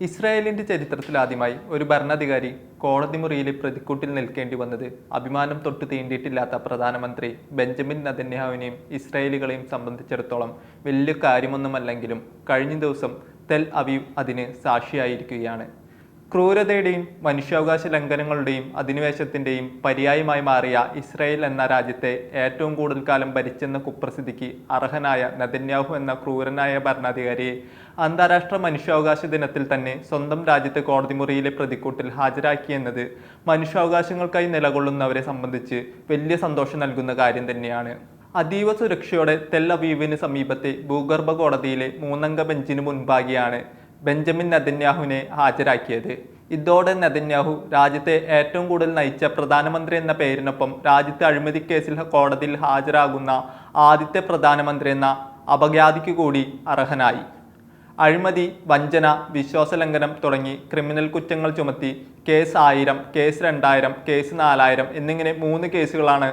ഇസ്രായേലിന്റെ ചരിത്രത്തിലാദ്യമായി ഒരു ഭരണാധികാരി കോടതി മുറിയിൽ പ്രതിക്കൂട്ടിൽ നിൽക്കേണ്ടി വന്നത് അഭിമാനം തൊട്ട് തീണ്ടിയിട്ടില്ലാത്ത പ്രധാനമന്ത്രി ബെഞ്ചമിൻ നെതന്യാഹുവിനെയും ഇസ്രായേലികളെയും സംബന്ധിച്ചിടത്തോളം വലിയ കാര്യമൊന്നുമല്ലെങ്കിലും കഴിഞ്ഞ ദിവസം തെൽ അവീവ് അതിന് സാക്ഷിയായിരിക്കുകയാണ്. ക്രൂരതയുടെയും മനുഷ്യാവകാശ ലംഘനങ്ങളുടെയും അധിനിവേശത്തിന്റെയും പര്യായമായി മാറിയ ഇസ്രായേൽ എന്ന രാജ്യത്തെ ഏറ്റവും കൂടുതൽ കാലം ഭരിച്ചെന്ന കുപ്രസിദ്ധിക്ക് അർഹനായ നെതന്യാഹു എന്ന ക്രൂരനായ ഭരണാധികാരിയെ അന്താരാഷ്ട്ര മനുഷ്യാവകാശ ദിനത്തിൽ തന്നെ സ്വന്തം രാജ്യത്തെ കോടതി മുറിയിലെ പ്രതിക്കൂട്ടിൽ ഹാജരാക്കിയെന്നത് മനുഷ്യാവകാശങ്ങൾക്കായി നിലകൊള്ളുന്നവരെ സംബന്ധിച്ച് വലിയ സന്തോഷം നൽകുന്ന കാര്യം തന്നെയാണ്. അതീവ സുരക്ഷയോടെ തെൽ അവീവിന് സമീപത്തെ ഭൂഗർഭ കോടതിയിലെ 3 അംഗ ബെഞ്ചിന് മുൻപാകെയാണ് ബെഞ്ചമിൻ നെതന്യാഹുവിനെ ഹാജരാക്കിയത്. ഇതോടെ നെതന്യാഹു രാജ്യത്തെ ഏറ്റവും കൂടുതൽ നയിച്ച പ്രധാനമന്ത്രി എന്ന പേരിനൊപ്പം രാജ്യത്തെ അഴിമതി കേസിൽ കോടതിയിൽ ഹാജരാകുന്ന ആദ്യത്തെ പ്രധാനമന്ത്രി എന്ന അപഖ്യാതിക്ക് കൂടി അർഹനായി. അഴിമതി, വഞ്ചന, വിശ്വാസലംഘനം തുടങ്ങി ക്രിമിനൽ കുറ്റങ്ങൾ ചുമത്തി കേസ് 1000, കേസ് 2000, കേസ് 4000 എന്നിങ്ങനെ 3 കേസുകളാണ്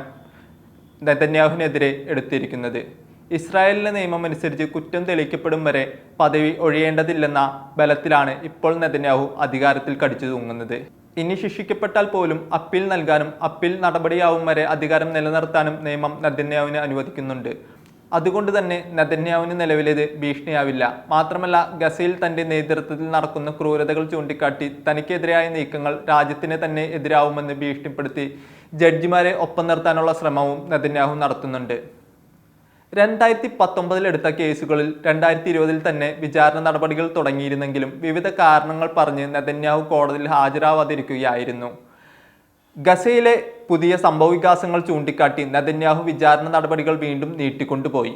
നെതന്യാഹുവിനെതിരെ എടുത്തിരിക്കുന്നത്. ഇസ്രായേലിലെ നിയമം അനുസരിച്ച് കുറ്റം തെളിയിക്കപ്പെടും വരെ പദവി ഒഴിയേണ്ടതില്ലെന്ന ബലത്തിലാണ് ഇപ്പോൾ നെതന്യാഹു അധികാരത്തിൽ കടിച്ചു തൂങ്ങുന്നത്. ഇനി ശിക്ഷിക്കപ്പെട്ടാൽ പോലും അപ്പീൽ നൽകാനും അപ്പീൽ നടപടിയാവും വരെ അധികാരം നിലനിർത്താനും നിയമം നെതന്യാഹുവിനെ അനുവദിക്കുന്നുണ്ട്. അതുകൊണ്ട് തന്നെ നെതന്യാഹുവിന് നിലവിലേത് ഭീഷണിയാവില്ല. മാത്രമല്ല, ഗസയിൽ തന്റെ നേതൃത്വത്തിൽ നടക്കുന്ന ക്രൂരതകൾ ചൂണ്ടിക്കാട്ടി തനിക്കെതിരായ നീക്കങ്ങൾ രാജ്യത്തിന് തന്നെ എതിരാവുമെന്ന് ഭീഷണിപ്പെടുത്തി ജഡ്ജിമാരെ ഒപ്പം നിർത്താനുള്ള ശ്രമവും നെതന്യാഹു നടത്തുന്നുണ്ട്. 2019 എടുത്ത കേസുകളിൽ 2020 തന്നെ വിചാരണ നടപടികൾ തുടങ്ങിയിരുന്നെങ്കിലും വിവിധ കാരണങ്ങൾ പറഞ്ഞ് നെതന്യാഹു കോടതിയിൽ ഹാജരാവാതിരിക്കുകയായിരുന്നു. ഗസയിലെ പുതിയ സംഭവവികാസങ്ങൾ ചൂണ്ടിക്കാട്ടി നെതന്യാഹു വിചാരണ നടപടികൾ വീണ്ടും നീട്ടിക്കൊണ്ടുപോയി.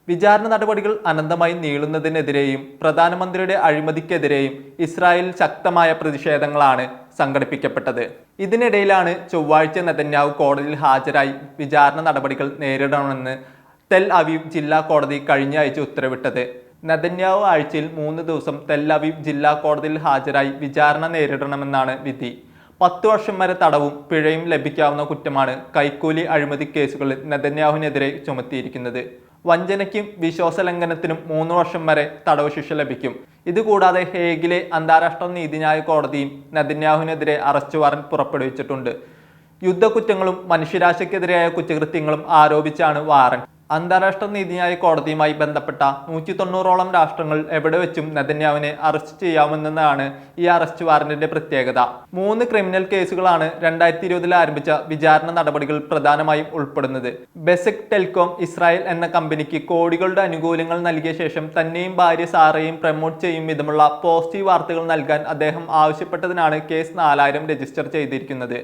വിചാരണ നടപടികൾ അനന്തമായി നീളുന്നതിനെതിരെയും പ്രധാനമന്ത്രിയുടെ അഴിമതിക്കെതിരെയും ഇസ്രായേലിൽ ശക്തമായ പ്രതിഷേധങ്ങളാണ് സംഘടിപ്പിക്കപ്പെട്ടത്. ഇതിനിടയിലാണ് ചൊവ്വാഴ്ച നെതന്യാഹു കോടതിയിൽ ഹാജരായി വിചാരണ നടപടികൾ നേരിടണമെന്ന് തെൽ അവീവ് ജില്ലാ കോടതി കഴിഞ്ഞ ആഴ്ച ഉത്തരവിട്ടത്. നെതന്യാഹു ആഴ്ചയിൽ 3 ദിവസം തെൽ അവീവ് ജില്ലാ കോടതിയിൽ ഹാജരായി വിചാരണ നേരിടണമെന്നാണ് വിധി. 10 വർഷം വരെ തടവും പിഴയും ലഭിക്കാവുന്ന കുറ്റമാണ് കൈക്കൂലി അഴിമതി കേസുകളിൽ നെതന്യാഹുവിനെതിരെ ചുമത്തിയിരിക്കുന്നത്. വഞ്ചനയ്ക്കും വിശ്വാസലംഘനത്തിനും 3 വർഷം വരെ തടവ് ശിക്ഷ ലഭിക്കും. ഇതുകൂടാതെ ഹേഗിലെ അന്താരാഷ്ട്ര നീതിന്യായ കോടതിയും നെതന്യാഹുവിനെതിരെ അറസ്റ്റ് വാറന്റ് പുറപ്പെടുവിച്ചിട്ടുണ്ട്. യുദ്ധക്കുറ്റങ്ങളും മനുഷ്യരാശിക്കെതിരായ കുറ്റകൃത്യങ്ങളും ആരോപിച്ചാണ് വാറന്റ്. അന്താരാഷ്ട്ര നീതിന്യായ കോടതിയുമായി ബന്ധപ്പെട്ട 190ഓളം രാഷ്ട്രങ്ങൾ എവിടെ വെച്ചും നെതന്യാഹുവിനെ അറസ്റ്റ് ചെയ്യാമെന്നതാണ് ഈ അറസ്റ്റ് വാറന്റിന്റെ പ്രത്യേകത. 3 ക്രിമിനൽ കേസുകളാണ് 2020 ആരംഭിച്ച വിചാരണ നടപടികൾ പ്രധാനമായും ഉൾപ്പെടുന്നത്. ബെസെക് ടെലികോം ഇസ്രായേൽ എന്ന കമ്പനിക്ക് കോടികളുടെ ആനുകൂല്യങ്ങൾ നൽകിയ ശേഷം തന്നെയും ഭാര്യ സാറയും പ്രമോട്ട് ചെയ്യും വിധമുള്ള പോസിറ്റീവ് വാർത്തകൾ നൽകാൻ അദ്ദേഹം ആവശ്യപ്പെട്ടതിനാണ് കേസ് 4000 രജിസ്റ്റർ ചെയ്തിരിക്കുന്നത്.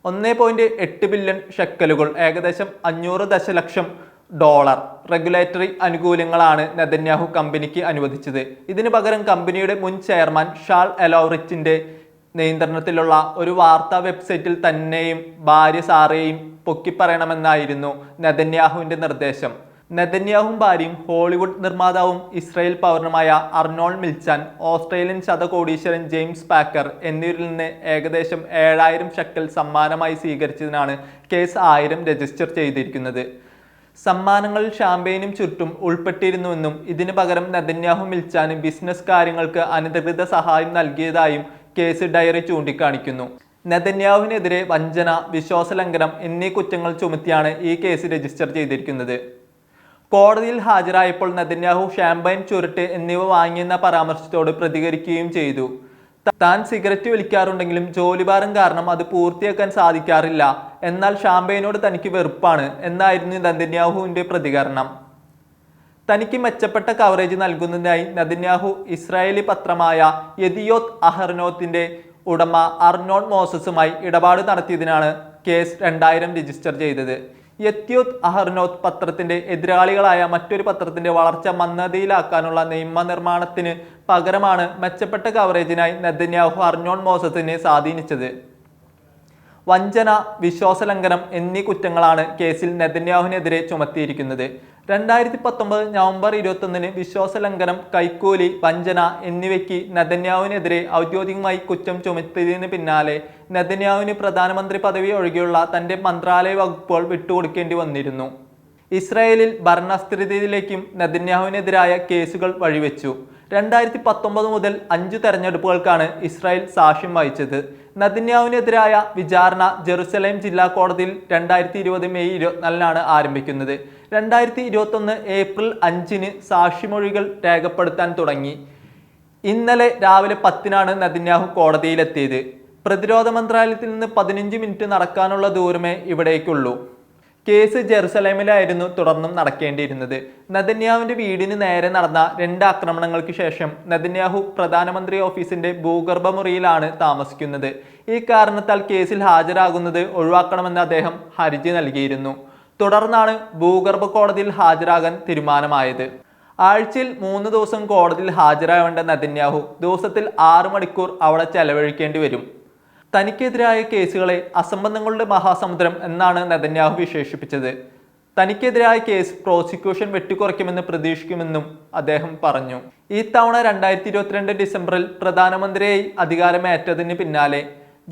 1.8 ബില്യൺ ഷെക്കലുകൾ, ഏകദേശം 500 ദശലക്ഷം ഡോളർ റെഗുലേറ്ററി ആനുകൂല്യങ്ങളാണ് നെതന്യാഹു കമ്പനിക്ക് അനുവദിച്ചത്. ഇതിനു പകരം കമ്പനിയുടെ മുൻ ചെയർമാൻ ഷാൾ എലോറിച്ചിന്റെ നിയന്ത്രണത്തിലുള്ള ഒരു വാർത്താ വെബ്സൈറ്റിൽ തന്നെയും ഭാര്യ സാറയെയും പൊക്കിപ്പറയണമെന്നായിരുന്നു നെതന്യാഹുവിന്റെ നിർദ്ദേശം. നെതന്യാഹുവും ഭാര്യയും ഹോളിവുഡ് നിർമ്മാതാവും ഇസ്രായേൽ പൗരനുമായ അർണോൾഡ് മിൽച്ചാൻ, ഓസ്ട്രേലിയൻ ശതകോടീശ്വരൻ ജെയിംസ് പാക്കർ എന്നിവരിൽ നിന്ന് ഏകദേശം 7000 ഷെക്കൽ സമ്മാനമായി സ്വീകരിച്ചതിനാണ് കേസ് 1000 രജിസ്റ്റർ ചെയ്തിരിക്കുന്നത്. സമ്മാനങ്ങളിൽ ഷാമ്പെയിനും ചുറ്റും ഉൾപ്പെട്ടിരുന്നുവെന്നും ഇതിനു പകരം നെതന്യാഹു മിൽച്ചാന് ബിസിനസ് കാര്യങ്ങൾക്ക് അനധികൃത സഹായം നൽകിയതായും കേസ് ഡയറി ചൂണ്ടിക്കാണിക്കുന്നു. നെതന്യാഹുവിനെതിരെ വഞ്ചന, വിശ്വാസലംഘനം എന്നീ കുറ്റങ്ങൾ ചുമത്തിയാണ് ഈ കേസ് രജിസ്റ്റർ ചെയ്തിരിക്കുന്നത്. കോടതിയിൽ ഹാജരായപ്പോൾ നെതന്യാഹു ഷാമ്പൈൻ, ചുരുട്ട് എന്നിവ വാങ്ങിയെന്ന പരാമർശത്തോട് പ്രതികരിക്കുകയും ചെയ്തു. താൻ സിഗരറ്റ് വലിക്കാറുണ്ടെങ്കിലും ജോലിഭാരം കാരണം അത് പൂർത്തിയാക്കാൻ സാധിക്കാറില്ല, എന്നാൽ ഷാമ്പയിനോട് തനിക്ക് വെറുപ്പാണ് എന്നായിരുന്നു നെതന്യാഹുവിന്റെ പ്രതികരണം. തനിക്ക് മെച്ചപ്പെട്ട കവറേജ് നൽകുന്നതിനായി നെതന്യാഹു ഇസ്രായേലി പത്രമായ യെദിയോത്ത് അഹറനോത്തിന്റെ ഉടമ അർണോൾഡ് മോസസുമായി ഇടപാട് നടത്തിയതിനാണ് കേസ് 2000 രജിസ്റ്റർ ചെയ്തത്. യെദിയോത്ത് അഹറനോത്ത് പത്രത്തിന്റെ എതിരാളികളായ മറ്റൊരു പത്രത്തിന്റെ വളർച്ച മന്ദഗതിയിലാക്കാനുള്ള നിയമനിർമ്മാണത്തിന് പകരമാണ് മെച്ചപ്പെട്ട കവറേജിനായി നെതന്യാഹു അർണോൾഡ് മോസസിനെ സ്വാധീനിച്ചത്. വഞ്ചന, വിശ്വാസലംഘനം എന്നീ കുറ്റങ്ങളാണ് കേസിൽ നെതന്യാഹുവിനെതിരെ ചുമത്തിയിരിക്കുന്നത്. 2019 നവംബർ 21 വിശ്വാസലംഘനം, കൈക്കൂലി, വഞ്ചന എന്നിവയ്ക്ക് നെതന്യാഹുവിനെതിരെ ഔദ്യോഗികമായി കുറ്റം ചുമത്തിയതിന് പിന്നാലെ നെതന്യാഹുവിന് പ്രധാനമന്ത്രി പദവി ഒഴികെയുള്ള തന്റെ മന്ത്രാലയ വകുപ്പുകൾ വിട്ടുകൊടുക്കേണ്ടി വന്നിരുന്നു. ഇസ്രായേലിൽ ഭരണസ്ഥിരതയിലേക്കും നെതന്യാഹുവിനെതിരായ കേസുകൾ വഴിവെച്ചു. 2019 മുതൽ 5 തെരഞ്ഞെടുപ്പുകൾക്കാണ് ഇസ്രായേൽ സാക്ഷ്യം വഹിച്ചത്. നെതന്യാഹുവിനെതിരായ വിചാരണ ജെറുസലേം ജില്ലാ കോടതിയിൽ 2020 മെയ് 24 ആരംഭിക്കുന്നത്. 2021 ഏപ്രിൽ 5 സാക്ഷിമൊഴികൾ രേഖപ്പെടുത്താൻ തുടങ്ങി. ഇന്നലെ രാവിലെ 10 നെതന്യാഹു കോടതിയിലെത്തിയത്. പ്രതിരോധ മന്ത്രാലയത്തിൽ നിന്ന് 15 മിനിറ്റ് നടക്കാനുള്ള ദൂരമേ ഇവിടേക്കുള്ളൂ. കേസ് ജെറുസലേമിലായിരുന്നു തുടർന്നും നടക്കേണ്ടിയിരുന്നത്. നെതന്യാഹുവിന്റെ വീടിന് നേരെ നടന്ന 2 ആക്രമണങ്ങൾക്ക് ശേഷം നെതന്യാഹു പ്രധാനമന്ത്രി ഓഫീസിന്റെ ഭൂഗർഭ മുറിയിലാണ് താമസിക്കുന്നത്. ഈ കാരണത്താൽ കേസിൽ ഹാജരാകുന്നത് ഒഴിവാക്കണമെന്ന് അദ്ദേഹം ഹർജി നൽകിയിരുന്നു. തുടർന്നാണ് ഭൂഗർഭ കോടതിയിൽ ഹാജരാകാൻ തീരുമാനമായത്. ആഴ്ചയിൽ 3 ദിവസം കോടതിയിൽ ഹാജരാവേണ്ട നെതന്യാഹു ദിവസത്തിൽ 6 മണിക്കൂർ അവിടെ ചെലവഴിക്കേണ്ടി വരും. തനിക്കെതിരായ കേസുകളെ അസംബന്ധങ്ങളുടെ മഹാസമുദ്രം എന്നാണ് നെതന്യാഹു വിശേഷിപ്പിച്ചത്. തനിക്കെതിരായ കേസ് പ്രോസിക്യൂഷൻ വെട്ടിക്കുറയ്ക്കുമെന്ന് പ്രതീക്ഷിക്കുമെന്നും അദ്ദേഹം പറഞ്ഞു. ഈ തവണ 2022 ഡിസംബറിൽ പ്രധാനമന്ത്രിയായി അധികാരമേറ്റതിന് പിന്നാലെ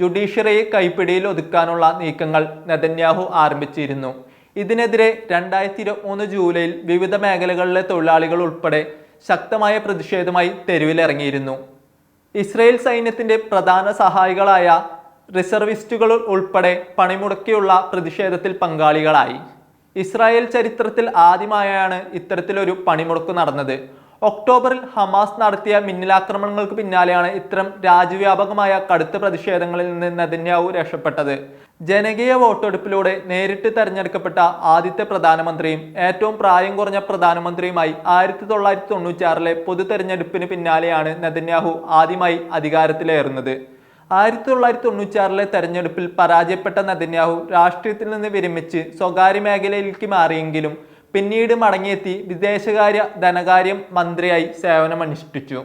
ജുഡീഷ്യറിയെ കൈപ്പിടിയിൽ ഒതുക്കാനുള്ള നീക്കങ്ങൾ നെതന്യാഹു ആരംഭിച്ചിരുന്നു. ഇതിനെതിരെ 2023 ജൂലൈയിൽ വിവിധ മേഖലകളിലെ തൊഴിലാളികൾ ഉൾപ്പെടെ ശക്തമായ പ്രതിഷേധമായി തെരുവിലിറങ്ങിയിരുന്നു. ഇസ്രായേൽ സൈന്യത്തിന്റെ പ്രധാന സഹായികളായ റിസർവിസ്റ്റുകൾ ഉൾപ്പെടെ പണിമുടക്കിയുള്ള പ്രതിഷേധത്തിൽ പങ്കാളികളായി. ഇസ്രായേൽ ചരിത്രത്തിൽ ആദ്യമായാണ് ഇത്തരത്തിലൊരു പണിമുടക്ക് നടന്നത്. ഒക്ടോബറിൽ ഹമാസ് നടത്തിയ മിന്നലാക്രമണങ്ങൾക്ക് പിന്നാലെയാണ് ഇത്തരം രാജ്യവ്യാപകമായ കടുത്ത പ്രതിഷേധങ്ങളിൽ നിന്ന് നെതന്യാഹു രക്ഷപ്പെട്ടത്. ജനകീയ വോട്ടെടുപ്പിലൂടെ നേരിട്ട് തെരഞ്ഞെടുക്കപ്പെട്ട ആദ്യത്തെ പ്രധാനമന്ത്രിയും ഏറ്റവും പ്രായം കുറഞ്ഞ പ്രധാനമന്ത്രിയുമായി 1996 പൊതു തെരഞ്ഞെടുപ്പിന് പിന്നാലെയാണ് നെതന്യാഹു ആദ്യമായി അധികാരത്തിലേറുന്നത്. 1996 തെരഞ്ഞെടുപ്പിൽ പരാജയപ്പെട്ട നെതന്യാഹു രാഷ്ട്രീയത്തിൽ നിന്ന് വിരമിച്ച് സ്വകാര്യ മേഖലയിലേക്ക് മാറിയെങ്കിലും പിന്നീട് മടങ്ങിയെത്തി വിദേശകാര്യ ധനകാര്യം മന്ത്രിയായി സേവനമനുഷ്ഠിച്ചു.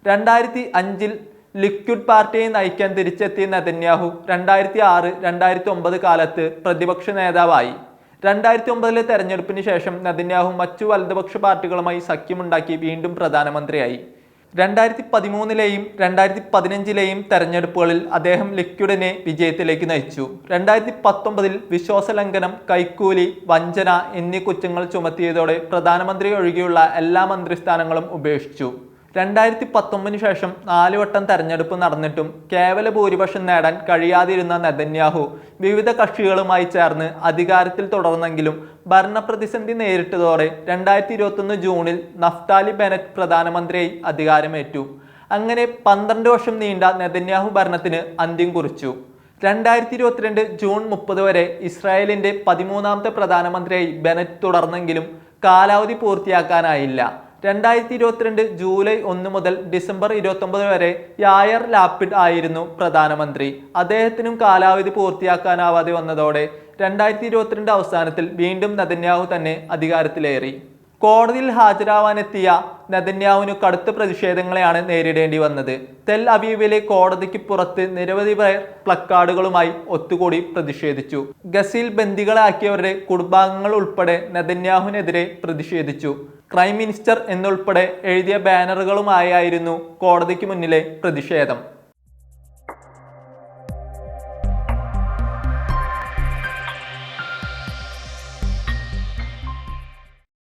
2005 ലിക്വിഡ് പാർട്ടിയെ നയിക്കാൻ തിരിച്ചെത്തിയ നെതന്യാഹു 2006-2009 കാലത്ത് പ്രതിപക്ഷ നേതാവായി. 2009 തെരഞ്ഞെടുപ്പിന് ശേഷം നെതന്യാഹു മറ്റു വലതുപക്ഷ പാർട്ടികളുമായി സഖ്യമുണ്ടാക്കി വീണ്ടും പ്രധാനമന്ത്രിയായി. 2013 2015 തെരഞ്ഞെടുപ്പുകളിൽ അദ്ദേഹം ലിക്വിഡിനെ വിജയത്തിലേക്ക് നയിച്ചു. 2019 വിശ്വാസലംഘനം, കൈക്കൂലി, വഞ്ചന എന്നീ കുറ്റങ്ങൾ ചുമത്തിയതോടെ പ്രധാനമന്ത്രി ഒഴികെയുള്ള എല്ലാ മന്ത്രിസ്ഥാനങ്ങളും ഉപേക്ഷിച്ചു. 2019 ശേഷം 4 വട്ടം തെരഞ്ഞെടുപ്പ് നടന്നിട്ടും കേവല ഭൂരിപക്ഷം നേടാൻ കഴിയാതിരുന്ന നെതന്യാഹു വിവിധ കക്ഷികളുമായി ചേർന്ന് അധികാരത്തിൽ തുടർന്നെങ്കിലും ഭരണപ്രതിസന്ധി നേരിട്ടതോടെ 2021 ജൂണിൽ നഫ്താലി ബെനറ്റ് പ്രധാനമന്ത്രിയായി അധികാരമേറ്റു. അങ്ങനെ 12 വർഷം നീണ്ട നെതന്യാഹു ഭരണത്തിന് അന്ത്യം കുറിച്ചു. 2022 ജൂൺ 30 വരെ ഇസ്രായേലിന്റെ 13ാമത്തെ പ്രധാനമന്ത്രിയായി ബെനറ്റ് തുടർന്നെങ്കിലും കാലാവധി പൂർത്തിയാക്കാനായില്ല. 2022 ജൂലൈ 1 മുതൽ ഡിസംബർ 29 വരെ യായർ ലാപിഡ് ആയിരുന്നു പ്രധാനമന്ത്രി. അദ്ദേഹത്തിനും കാലാവധി പൂർത്തിയാക്കാനാവാതെ വന്നതോടെ 2022 അവസാനത്തിൽ വീണ്ടും നെതന്യാഹു തന്നെ അധികാരത്തിലേറി. കോടതിയിൽ ഹാജരാവാനെത്തിയ നെതന്യാഹുവിന് കടുത്ത പ്രതിഷേധങ്ങളെയാണ് നേരിടേണ്ടി വന്നത്. തെൽ അവീവിലെ കോടതിക്ക് പുറത്ത് നിരവധി പേർ പ്ലക്കാർഡുകളുമായി ഒത്തുകൂടി പ്രതിഷേധിച്ചു. ഗസയിൽ ബന്ദികളാക്കിയവരുടെ കുടുംബാംഗങ്ങൾ ഉൾപ്പെടെ നെതന്യാഹുവിനെതിരെ പ്രതിഷേധിച്ചു. ക്രൈം മിനിസ്റ്റർ എന്നുൾപ്പെടെ എഴുതിയ ബാനറുകളുമായായിരുന്നു കോടതിക്ക് മുന്നിലെ പ്രതിഷേധം.